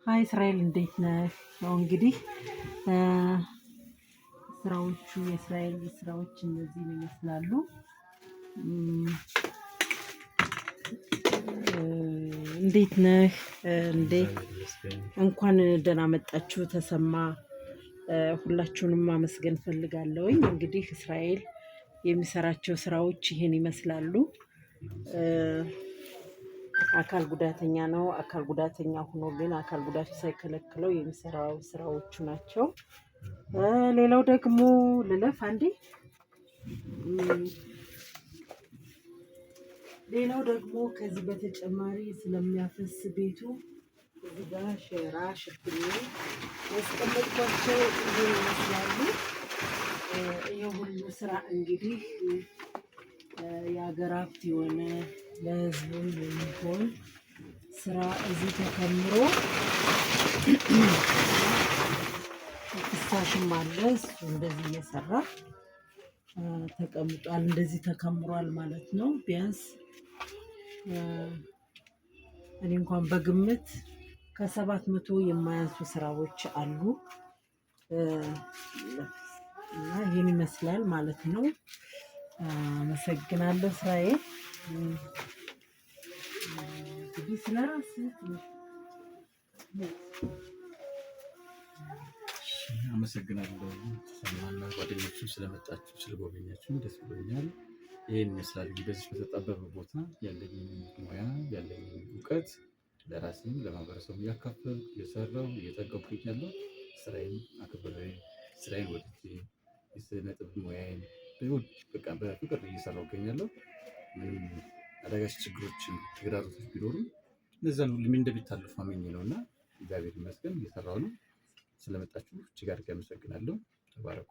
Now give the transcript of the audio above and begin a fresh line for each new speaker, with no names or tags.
ሀይ እስራኤል እንዴት ነህ? ያው እንግዲህ ስራዎቹ የእስራኤል ስራዎች እነዚህ ይመስላሉ። እንዴት ነህ? እንኳን ደህና መጣችሁ ተሰማ። ሁላችሁንም ማመስገን ፈልጋለሁኝ። እንግዲህ እስራኤል የሚሰራቸው ስራዎች ይሄን ይመስላሉ። አካል ጉዳተኛ ነው። አካል ጉዳተኛ ሆኖ ግን አካል ጉዳቱ ሳይከለክለው የሚሰራው ስራዎቹ ናቸው። ሌላው ደግሞ ልለፍ አንዴ። ሌላው ደግሞ ከዚህ በተጨማሪ ስለሚያፈስ ቤቱ እዚህ ጋር ሸራ ሽፍኔ ያስቀመጥኳቸው ይሄን ይመስላሉ። ይሄ ሁሉ ስራ እንግዲህ የሀገር ሀብት የሆነ ለህዝቡ የሚሆን ስራ እዚህ ተከምሮ ፍሳሽም አለ። እሱ እንደዚህ እየሰራ ተቀምጧል። እንደዚህ ተከምሯል ማለት ነው። ቢያንስ እኔ እንኳን በግምት ከ700 የማያንሱ ስራዎች አሉ እና ይህን ይመስላል ማለት ነው። አመሰግናለሁ እስራኤል። እንግዲህ ስለራስህ
አመሰግናለሁ። ሰማና ጓደኞችም ስለመጣችሁ ስለጎበኛችሁ ደስ ብሎኛል። ይህን ይመስላል እንግዲህ በዚህ በተጣበበ ቦታ ያለኝን ሙያ ያለኝን እውቀት ለራሴም ለማህበረሰቡ እያካፈል እየሰራው እየጠቀምኩ እገኛለሁ። ስራዬን አክብሬ ስራዬን ወድጄ የስነ ጥበብ ሙያዬን በቃ በፍቅር እየሰራሁ እገኛለሁ። ምንም አዳጋች ችግሮችን ተግዳሮቶች ቢኖሩም እነዛን ሁሉ እንደሚታለፉ አምኜ ነውና እግዚአብሔር ይመስገን እየሰራሁ ነው። ስለመጣችሁ እጅግ አድርጌ አመሰግናለሁ። ተባረኩ።